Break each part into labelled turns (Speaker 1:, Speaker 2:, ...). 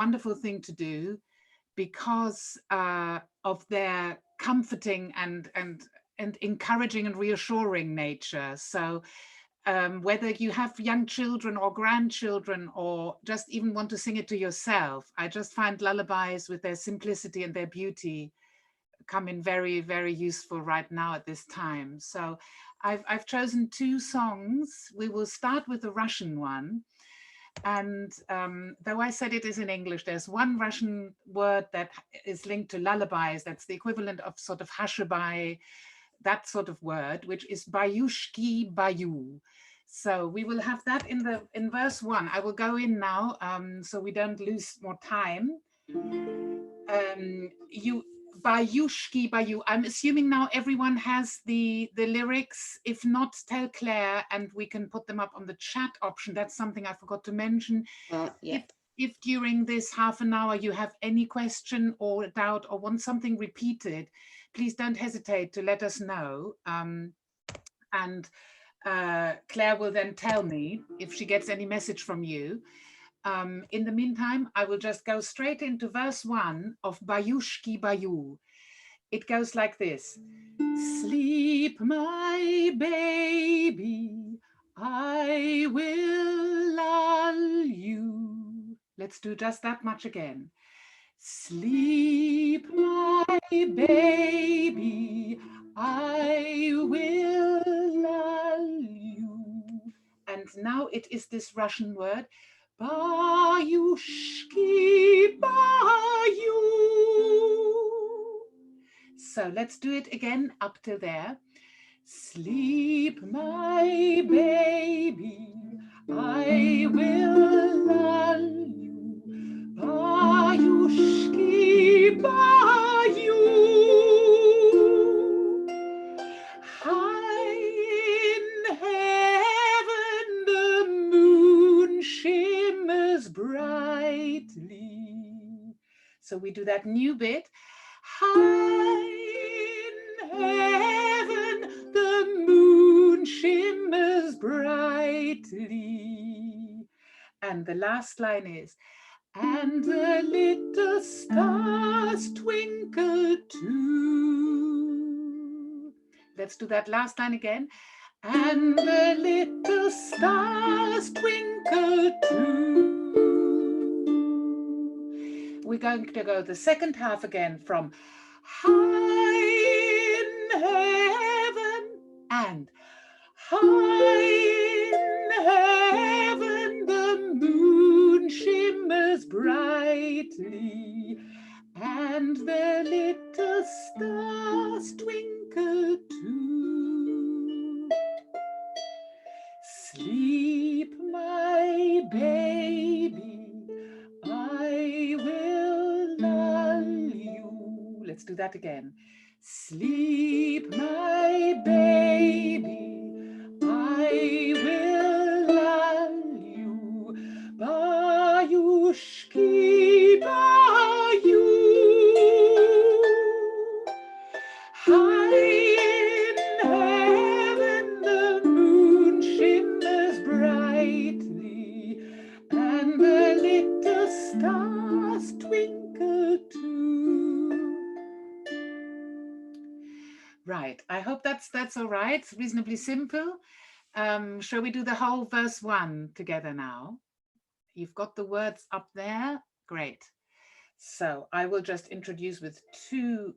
Speaker 1: wonderful thing to do because of their comforting and encouraging and reassuring nature. So whether you have young children or grandchildren or just even want to sing it to yourself, I just find lullabies with their simplicity and their beauty come in very, very useful right now at this time. So I've chosen two songs. We will start with the Russian one. And though I said it is in English, there's one Russian word that is linked to lullabies. That's the equivalent of sort of hushaby, that sort of word, which is Bayushki, bayu. So we will have that in verse 1. I will go in now so we don't lose more time. Bayushki, bayu. I'm assuming now everyone has the lyrics. If not, tell Claire and we can put them up on the chat option. That's something I forgot to mention.
Speaker 2: Yeah.
Speaker 1: If during this half an hour you have any question or doubt or want something repeated, please don't hesitate to let us know. And Claire will then tell me if she gets any message from you. In the meantime, I will just go straight into verse 1 of Bayushki Bayu. It goes like this. Sleep, my baby, I will lull you. Let's do just that much again. Sleep, my baby, I will lull you. And now it is this Russian word, Bayushki, bayu. So let's do it again up till there. Sleep, my baby, I will lull you. Bayushki, bayu. High in heaven the moon shimmers brightly. So we do that new bit. High in heaven the moon shimmers brightly. And the last line is, and the little stars twinkle too. Let's do that last line again. And the little stars twinkle too. We're going to go the second half again from high in heaven and high in heaven the moon shimmers brightly and the little stars twinkle too. Sleep, my baby, I will lull you. Let's do that again. Sleep, my baby, I will lull you. Bayushki, bayu. High in heaven the moon shimmers brightly and the little stars twinkle too. Right, I hope that's all right. It's reasonably simple. Shall we do the whole verse 1 together now? You've got the words up there. Great. So I will just introduce with two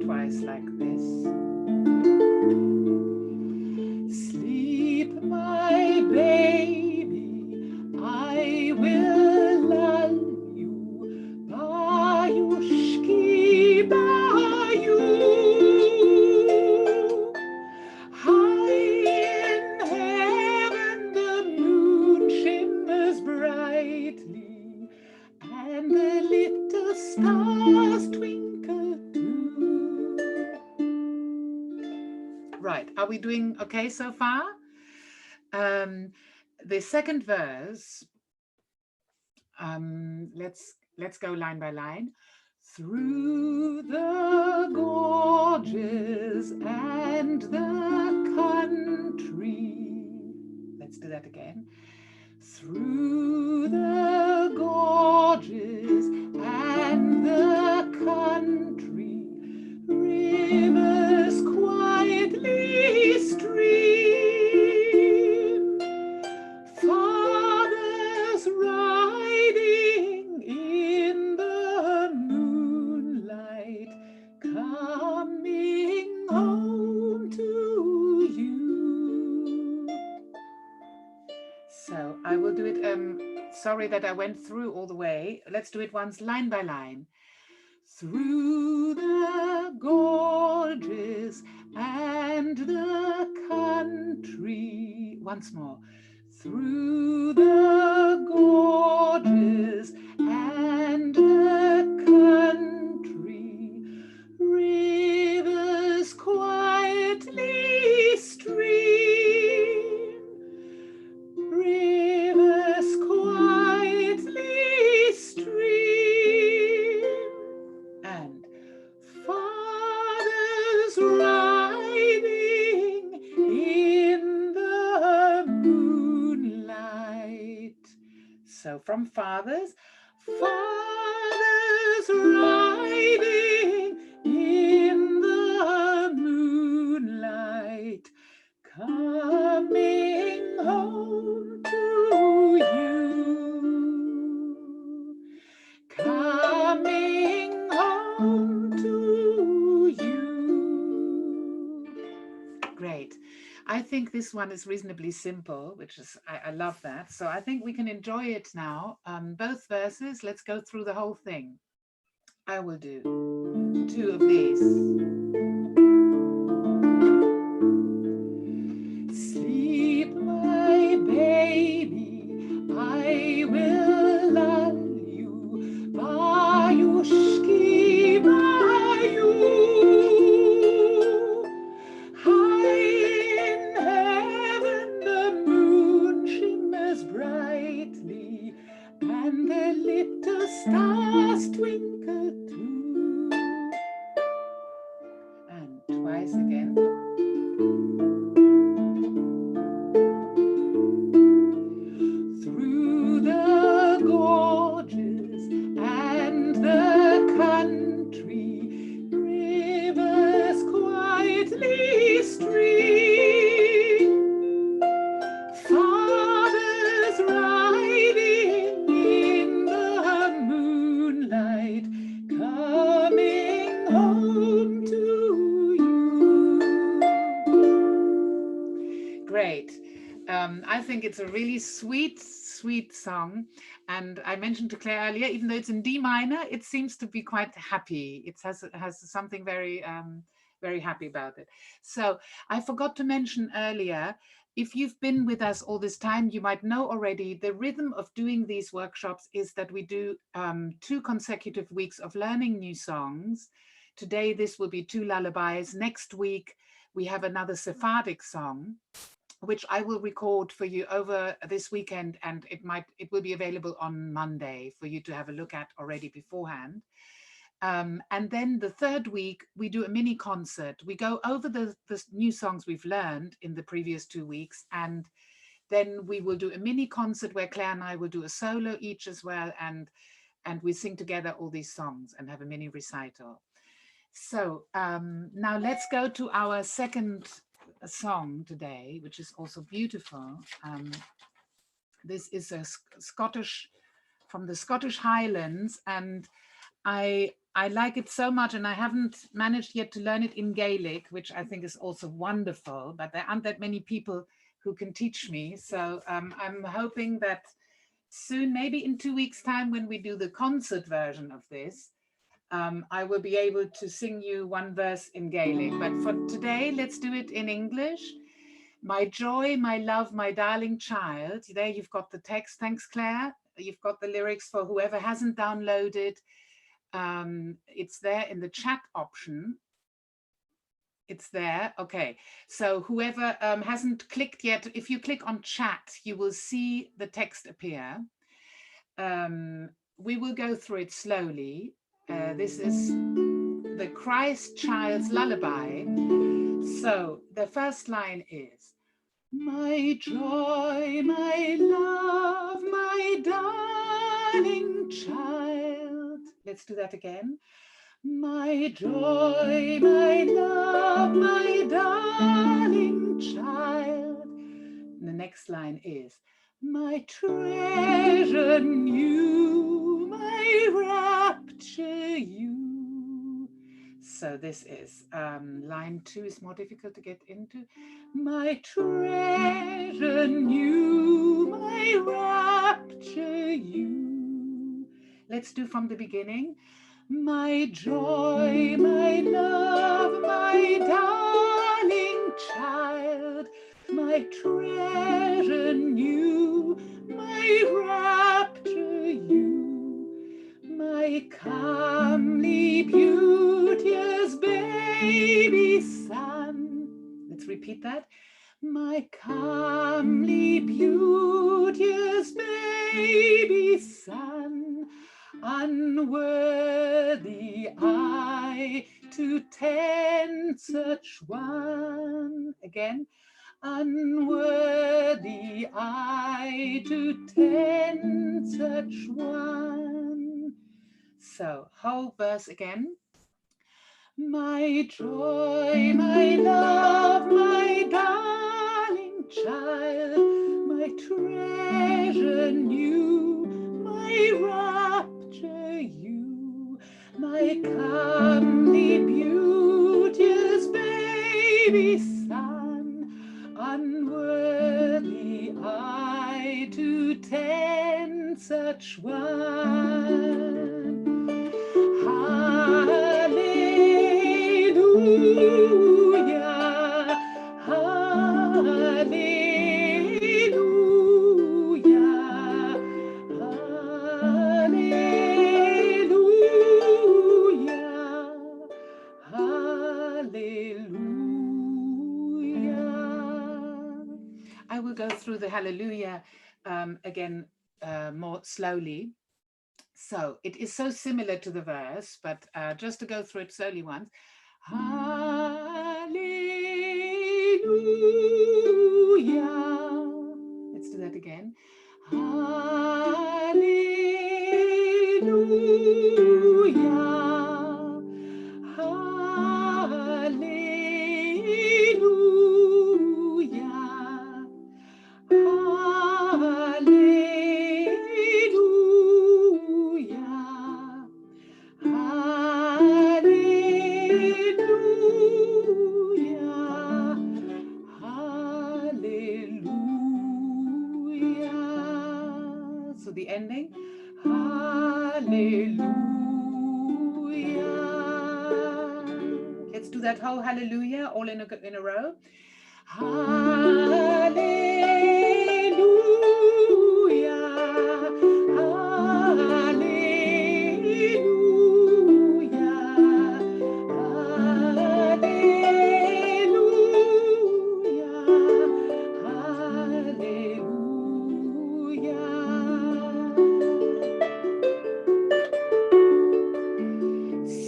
Speaker 1: twice like this. Sleep, my baby, I will lull you. Bayushki, bayu. High in heaven the moon shimmers brightly and the little stars twinkle too. Right, are we doing okay so far? The second verse, let's go line by line. Through the gorges and the country. Let's do that again. Through the gorges and the country, rivers quietly stream, fathers riding in the moonlight, coming home to you. So I will do it, sorry that I went through all the way. Let's do it once, line by line. Through the gorges and the country. Once more. Through the gorges and the country, rivers quietly stream, rivers quietly stream, and fathers riding in the moonlight. So from fathers, fathers riding in the moonlight, coming home to you, coming home to you. Great. I think this one is reasonably simple, which is, I love that. So I think we can enjoy it now. Both verses, let's go through the whole thing. I will do 2 of these. Sleep, my baby, I will lull you, Bayushki, bayu. High in heaven the moon shimmers brightly, and the little stars twinkle too. And twice again. Through the gorges and the country, rivers quietly stream, fathers riding in the moonlight, coming home to you. Great. I think it's a really sweet song. And I mentioned to Claire earlier, even though it's in D minor, it seems to be quite happy. It has something very, very happy about it. So I forgot to mention earlier, if you've been with us all this time, you might know already the rhythm of doing these workshops is that we do 2 consecutive weeks of learning new songs. Today, this will be 2 lullabies. Next week, we have another Sephardic song, which I will record for you over this weekend, and it will be available on Monday for you to have a look at already beforehand. And then the 3rd week, we do a mini concert. We go over the new songs we've learned in the previous 2 weeks, and then we will do a mini concert where Claire and I will do a solo each as well, and we sing together all these songs and have a mini recital. So now let's go to our second song today, which is also beautiful. This is a Scottish, from the Scottish Highlands, and I like it so much, and I haven't managed yet to learn it in Gaelic, which I think is also wonderful, but there aren't that many people who can teach me. So I'm hoping that soon, maybe in 2 weeks' time, when we do the concert version of this, I will be able to sing you 1 verse in Gaelic. But for today, let's do it in English. My joy, my love, my darling child. There you've got the text. Thanks, Claire. You've got the lyrics for whoever hasn't downloaded. It's there in the chat option. It's there. Okay. So whoever hasn't clicked yet, if you click on chat, you will see the text appear. We will go through it slowly. This is the Christ Child's Lullaby. So the first line is, My joy, my love, my darling child. Let's do that again. My joy, my love, my darling child. And the next line is, my treasure new, my rapture you. So this is line 2 is more difficult to get into. My treasure new, my rapture you. Let's do from the beginning. My joy, my love, my darling child, my treasure new, my rapture you, my comely, beauteous baby son. Let's repeat that. My comely, beauteous baby son, unworthy I to tend such one. Again, unworthy I to tend such one. So, whole verse again. My joy, my love, my darling child, my treasure new, my rapture you, my comely, beauteous baby son, unworthy I to tend such one. Hallelujah, hallelujah, hallelujah, hallelujah. I will go through the hallelujah again more slowly. So it is so similar to the verse, but just to go through it slowly once. Hallelujah. Let's do that again. Hallelujah. Hallelujah. Hallelujah. Hallelujah. Hallelujah. So the ending. Hallelujah. Let's do that whole hallelujah all in a row. Hallelujah. Hallelujah. Hallelujah. Hallelujah.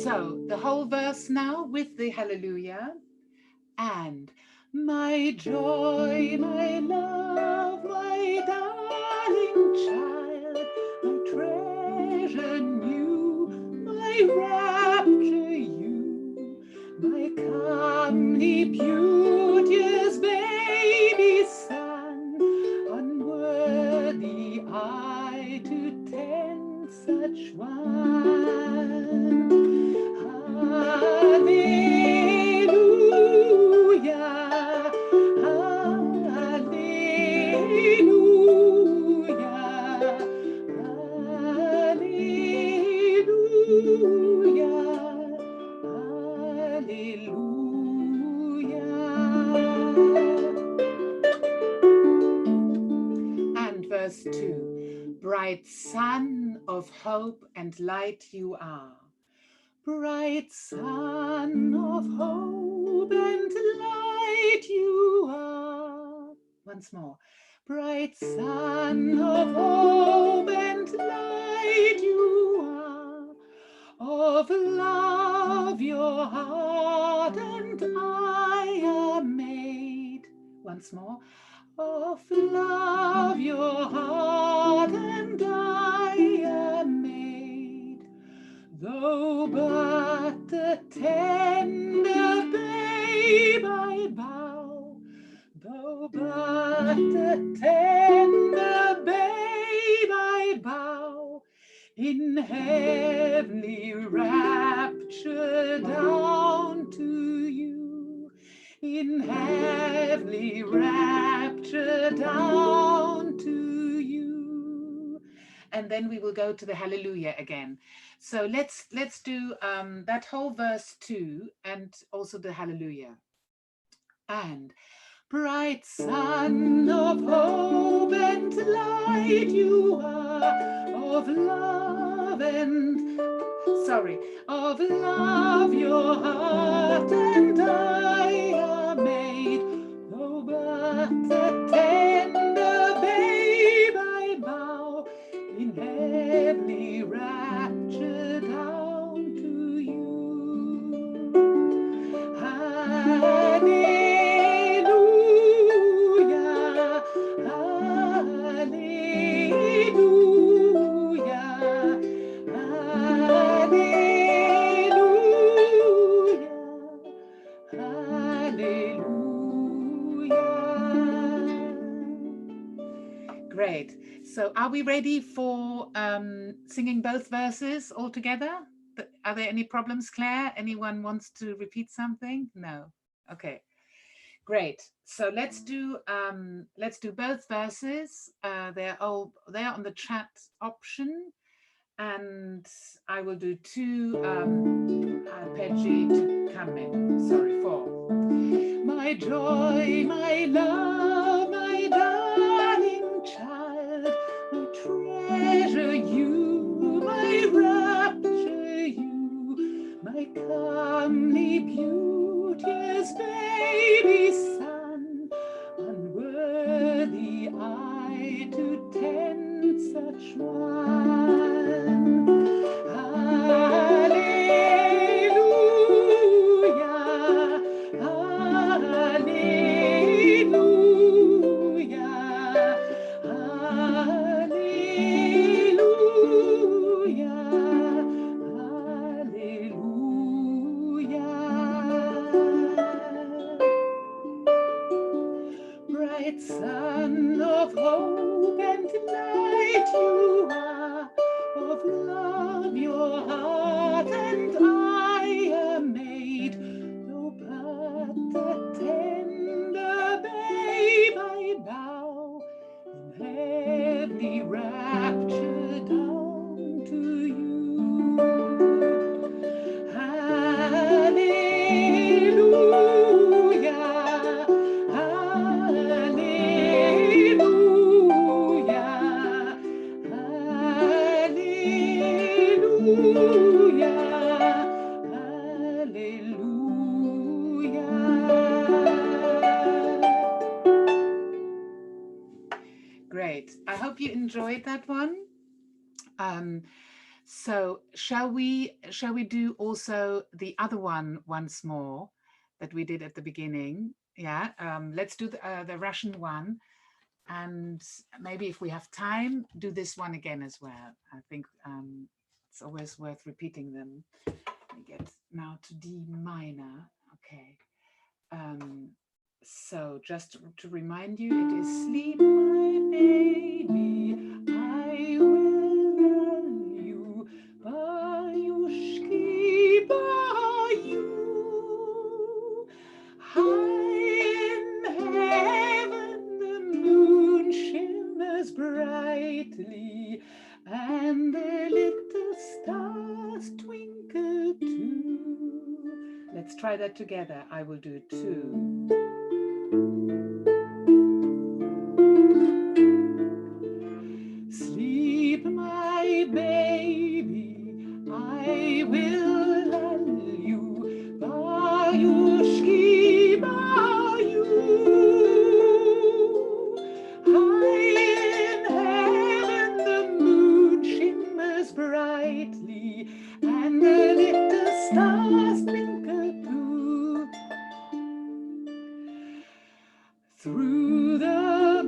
Speaker 1: So the whole verse now with the hallelujah. And my joy, my love, my darling child, my treasure new, my rapture you, my comely, beauteous baby son, unworthy I to tend such one. Hallelujah, hallelujah, hallelujah, hallelujah. And verse 2, bright sun of hope and light you are. Bright sun of hope and light you are. Once more. Bright sun of hope and light you are. Of love your heart and I are made. Once more. of love your heart and I am made, though but a tender babe I bow, though but a tender babe I bow, in heavenly rapture down to you, in heavenly rapture down to you. And then we will go to the hallelujah again. So let's do that whole verse 2 and also the hallelujah. And bright sun of hope and light, you are of love and of love your heart and I are made, though but a tender babe I bow, in heavenly rapture down to you. Hallelujah. Great. So are we ready for singing both verses all together? Are there any problems, Claire? Anyone wants to repeat something? No. Okay. Great. So let's do both verses. They're on the chat option, and I will do 2 arpeggi to come in. Sorry, 4. My joy, my love, my darling child, my treasure, you, my rapture, you, my comely, beauteous baby son, unworthy I to tend such one. Hallelujah. Bright sun of hope and light, you are of love your heart and I am made, though but a tender babe I bow, in heavenly rapture down to you. Hallelujah. Great. I hope you enjoyed that one. So shall we do also the other one once more that we did at the beginning? Yeah. Let's do the Russian one, and maybe if we have time, do this one again as well. I think it's always worth repeating them. I get now to D minor. Okay. So just to remind you, it is sleep, my baby, I will lull you, Bayushki, bayu. High in heaven the moon shimmers brightly, and the little stars twinkle too. Let's try that together. I will do 2. Sleep, my baby, I will lull you, Bayushki, bayu. High in heaven the moon shimmers brightly, and the little stars twinkle too. Through the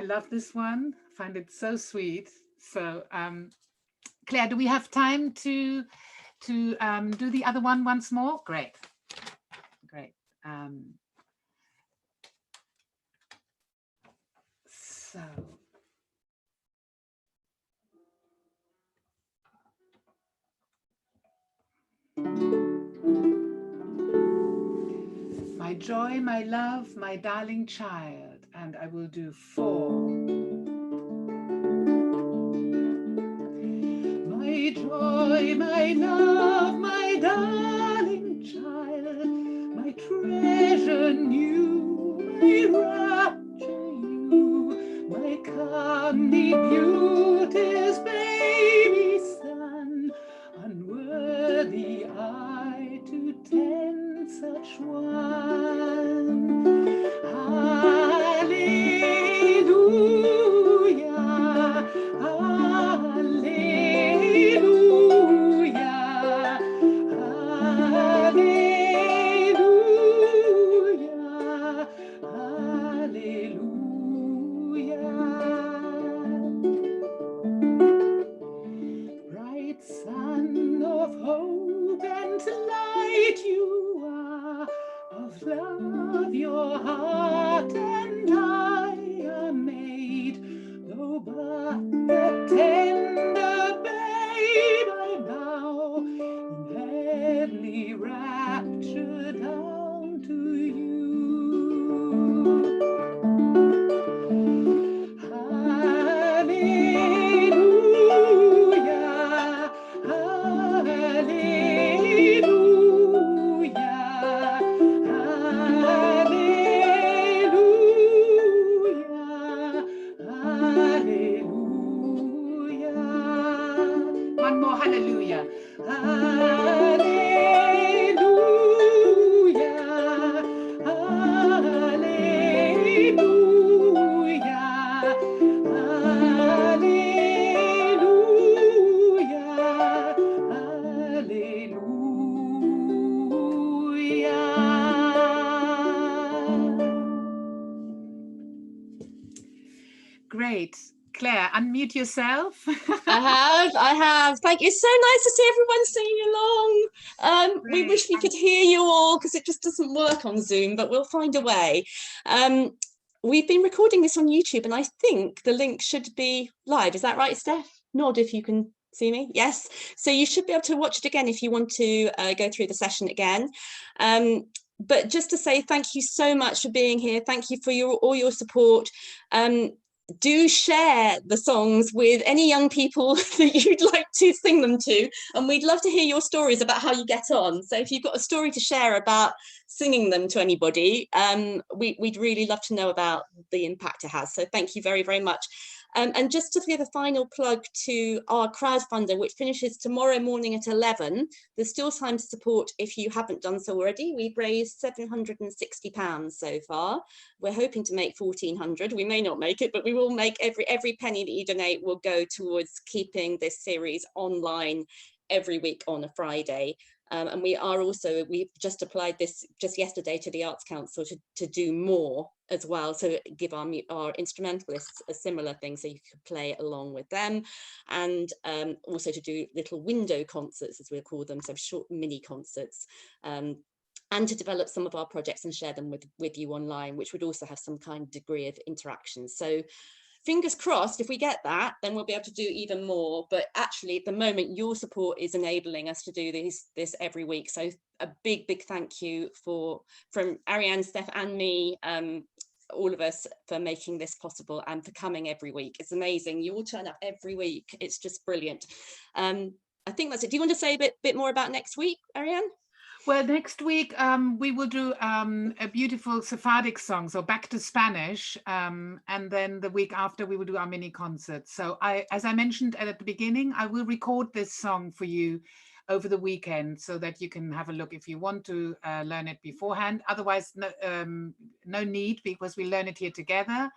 Speaker 1: love this one. I find it so sweet. So, Claire, do we have time to do the other one once more? Great, great. So. My joy, my love, my darling child, and I will do 4. My joy, my love, my darling child, my treasure new, my rapture you, my comely beauteous baby son, unworthy I to tend such one. Hallelujah, hallelujah, hallelujah, hallelujah. Bright sun of hope and light you are, of love your heart and I are made, though but the tender babe I bow in heavenly rapture down to you. Hallelujah, hallelujah, hallelujah, hallelujah. One more hallelujah. Hallelujah, hallelujah, hallelujah, hallelujah. Great. Claire, unmute yourself.
Speaker 2: I have. Thank you. It's so nice to see everyone singing along. We wish we could hear you all because it just doesn't work on Zoom, but we'll find a way. We've been recording this on YouTube, and I think the link should be live. Is that right, Steph? Nod if you can see me. Yes. So you should be able to watch it again if you want to go through the session again. But just to say thank you so much for being here. Thank you for all your support. Do share the songs with any young people that you'd like to sing them to, and we'd love to hear your stories about how you get on. So if you've got a story to share about singing them to anybody, we'd really love to know about the impact it has. So thank you very, very much. And just to give a final plug to our crowdfunder, which finishes tomorrow morning at 11, there's still time to support if you haven't done so already. We've raised £760 so far. We're hoping to make 1,400. We may not make it, but we will make every penny that you donate will go towards keeping this series online every week on a Friday. And we've just applied this just yesterday to the Arts Council to do more as well, so give our instrumentalists a similar thing so you could play along with them, and also to do little window concerts, as we'll call them, so short mini concerts, and to develop some of our projects and share them with you online, which would also have some kind of degree of interaction. So fingers crossed, if we get that, then we'll be able to do even more. But actually, at the moment, your support is enabling us to do this every week. So a big thank you from Ariane, Steph, and me, all of us, for making this possible and for coming every week. It's amazing. You all turn up every week. It's just brilliant. I think that's it. Do you want to say a bit more about next week, Ariane?
Speaker 1: Well, next week we will do a beautiful Sephardic song, so back to Spanish, and then the week after we will do our mini concert. So as I mentioned at the beginning, I will record this song for you over the weekend so that you can have a look if you want to learn it beforehand. Otherwise, no need, because we learn it here together,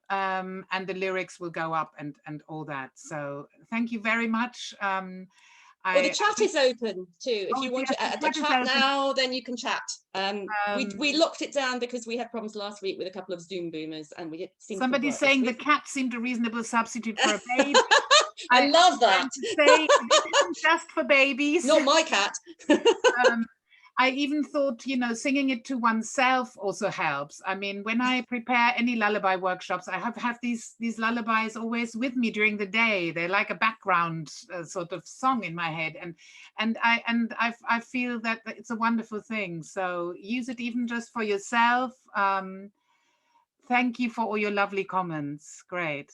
Speaker 1: and the lyrics will go up and all that. So thank you very much.
Speaker 2: Or the chat is open too. If you want
Speaker 1: yes,
Speaker 2: to add the chat now, then you can chat. We locked it down because we had problems last week with a couple of Zoom boomers, and we seemed
Speaker 1: somebody's saying the cat seemed a reasonable substitute for a baby.
Speaker 2: I love that.
Speaker 1: To say it isn't just for babies.
Speaker 2: Not my cat.
Speaker 1: I even thought, you know, singing it to oneself also helps. I mean, when I prepare any lullaby workshops, I have these lullabies always with me during the day. They're like a background sort of song in my head, and I feel that it's a wonderful thing. So use it even just for yourself. Thank you for all your lovely comments. Great.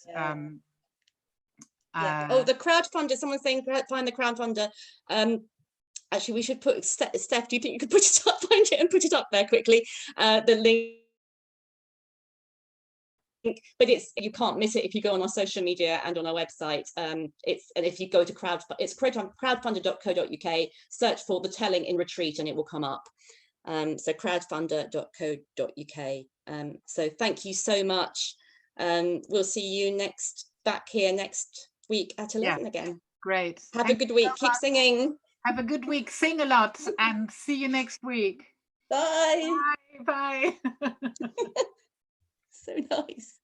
Speaker 2: Yeah. Oh, the crowdfunder. Someone's saying find the crowdfunder. Actually, we should put Steph. Do you think you could put it up, find it, and put it up there quickly? The link, but you can't miss it if you go on our social media and on our website. And if you go to crowdfunder.co.uk, search for The Telling in Retreat, and it will come up. So crowdfunder.co.uk. So thank you so much. We'll see you back here next week at 11 again.
Speaker 1: Great.
Speaker 2: Have a good week. Keep singing.
Speaker 1: Have a good week. Sing a lot, and see you next week.
Speaker 2: Bye.
Speaker 1: Bye. Bye.
Speaker 2: So nice.